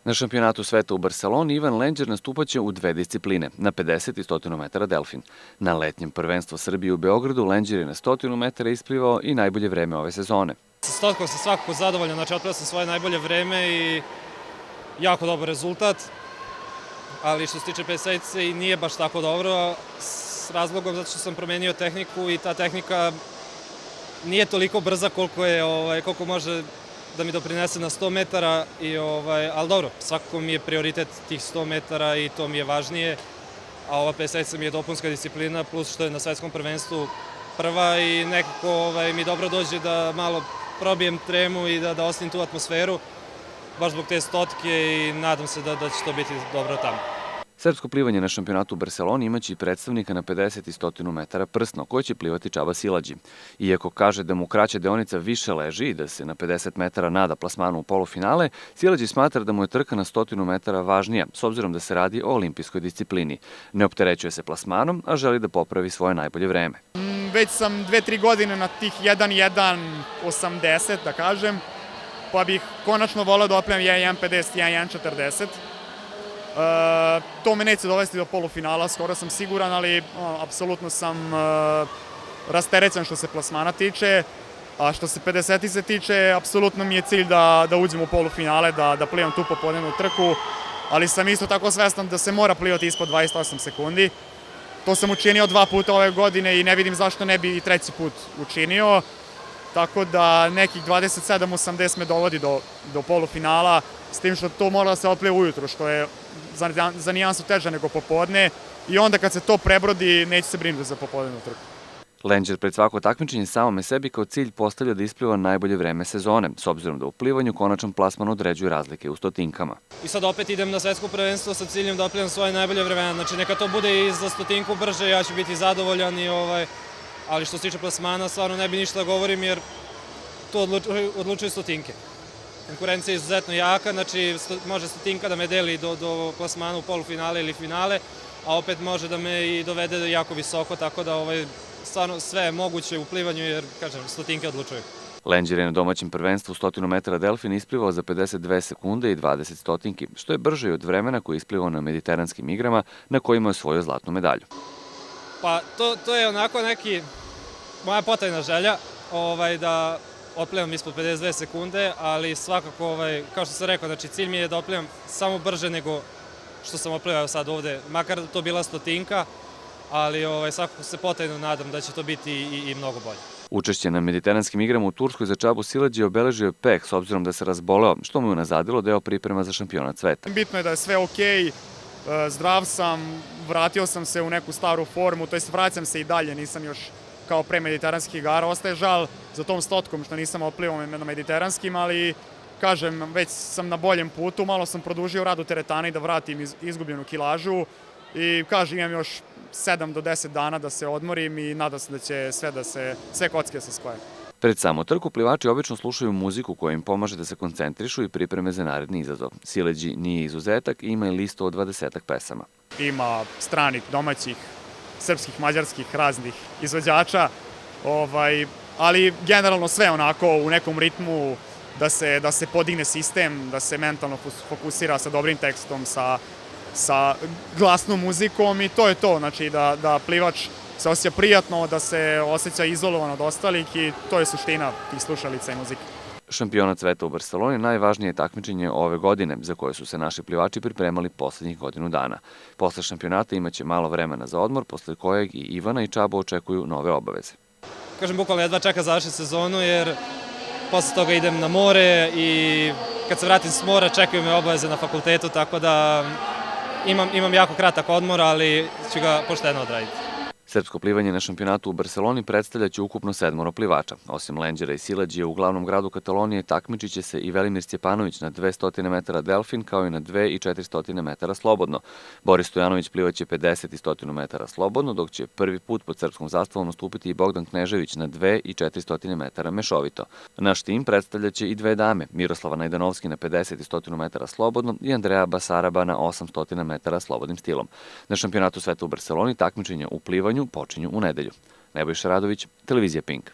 Na šampionatu sveta u Barseloni Ivan Lenđer nastupaće u dve discipline, na 50 i 100 metara delfin. Na letnjem prvenstvu Srbije u Beogradu Lenđer je na 100 metara isplivao i najbolje vreme ove sezone. Sa stotkom sam svakako zadovoljan, znači otplivao sam svoje najbolje vreme i jako dobar rezultat, ali što se tiče 50 i nije baš tako dobro, s razlogom zato što sam promenio tehniku i ta tehnika nije toliko brza koliko može da mi doprinese na 100 metara, ali dobro, svakako mi je prioritet tih 100 metara i to mi je važnije, a ova 50 mi je dopunska disciplina, plus što je na svetskom prvenstvu prva i nekako mi dobro dođe da malo probijem tremu i da ostavim tu atmosferu, baš zbog te stotke i nadam se da će to biti dobro tamo. Srpsko plivanje na šampionatu u Barseloni imaće i predstavnika na 50 i 100 metara prsno, koji će plivati Čaba Silađi. Iako kaže da mu kraća deonica više leži i da se na 50 metara nada plasmanu u polufinale, Silađi smatra da mu je trka na 100 metara važnija, s obzirom da se radi o olimpijskoj disciplini. Ne opterećuje se plasmanom, a želi da popravi svoje najbolje vreme. Već sam 2-3 godine na tih 1.1.80, da kažem, pa bih konačno voleo da oplivam 1.1.50, 1.1.40. To me neće dovesti do polufinala, skoro sam siguran, ali apsolutno sam rasterećen što se plasmana tiče, a što se 50-ice tiče, apsolutno mi je cilj da uđem u polufinale, da plivam tu popodnevnu trku, ali sam isto tako svestan da se mora plivati ispod 28 sekundi. To sam učinio 2 puta ove godine i ne vidim zašto ne bi i 3. put učinio, tako da nekih 27-80 me dovodi do polufinala, s tim što to mora da se opliva ujutro, što je za nijansu teže nego popodne, i onda kad se to prebrodi neće se brinuti za popodnevnu trku. Lenđer pred svako takmičenje samome sebi kao cilj postavlja da ispliva najbolje vreme sezone, s obzirom da u plivanju konačan plasman određuje razlike u stotinkama. I sad opet idem na svetsko prvenstvo sa ciljem da oplivam svoje najbolje vremena, znači neka to bude i za stotinku brže, ja ću biti zadovoljan, ali što se tiče plasmana stvarno ne bi ništa da govorim jer to odlučuju stotinke. Konkurencija je izuzetno jaka, znači može stotinka da me deli do plasmana u polufinale ili finale, a opet može da me i dovede jako visoko, tako da stvarno sve je moguće u plivanju jer, kažem, stotinke odlučuju. Lenđer je na domaćem prvenstvu 100 metara delfin isplivao za 52 sekunde i 20 stotinki, što je brže od vremena koje je isplivao na mediteranskim igrama na kojima je osvojio zlatnu medalju. Pa to je onako moja potajna želja da oplivam ispod 52 sekunde, ali svakako, kao što sam rekao, znači cilj mi je da oplivam samo brže nego što sam oplivao sad ovde, makar to bila stotinka, ali svakako se potajno nadam da će to biti i mnogo bolje. Učešće na mediteranskim igrama u Turskoj za Čabu Silađi obeležio je peh s obzirom da se razboleo, što mu je unazadilo deo priprema za šampionat sveta. Bitno je da je sve okej, zdrav sam, vratio sam se u neku staru formu, to jest vraćam se i dalje, nisam još kao pre mediteranskih igara. Ostaje žal za tom stotkom što nisam oplivao na mediteranskim, ali kažem, već sam na boljem putu, malo sam produžio rad u teretani da vratim izgubljenu kilažu i kažem, imam još 7 do 10 dana da se odmorim i nadam se da će sve kocke se spoje. Pred samu trku plivači obično slušaju muziku koja im pomaže da se koncentrišu i pripreme za naredni izazov. Silađi nije izuzetak i ima i listu od 20 pesama. Ima stranih, domaćih, srpskih, mađarskih, raznih izvođača, ali generalno sve onako u nekom ritmu da se podigne sistem, da se mentalno fokusira sa dobrim tekstom, sa glasnom muzikom i to je to, znači da plivač se osjeća prijatno, da se osjeća izolovan od ostalih i to je suština tih slušalica i muzike. Šampionat sveta u Barseloni najvažnije takmičenje ove godine, za koje su se naši plivači pripremali poslednjih godinu dana. Posle šampionata imaće malo vremena za odmor, posle kojeg i Ivana i Čabo očekuju nove obaveze. Kažem, bukvalno jedva čeka završiti sezonu jer posle toga idem na more i kad se vratim s mora čekaju me obaveze na fakultetu, tako da imam jako kratak odmor, ali ću ga pošteno odraditi. Srpsko plivanje na šampionatu u Barseloni predstavljaće ukupno 7 plivača. Osim Lenđera i Silađije, u glavnom gradu Katalonije takmičit će se i Velimir Stjepanović na 200 metara delfin, kao i na 2 i 400 metara slobodno. Boris Stojanović plivaće 50 i 100 metara slobodno, dok će prvi put pod srpskom zastavom nastupiti i Bogdan Knežević na 2 i 400 metara mešovito. Naš tim predstavljaće i dve dame, Miroslava Najdanovski na 50 i 100 metara slobodno i Andreja Basaraba na 800 metara slobodnim stilom. Na šampionatu sveta u Barseloni takmičenja u plivanju počinju u nedelju. Nebojša Radović, Televizija Pink.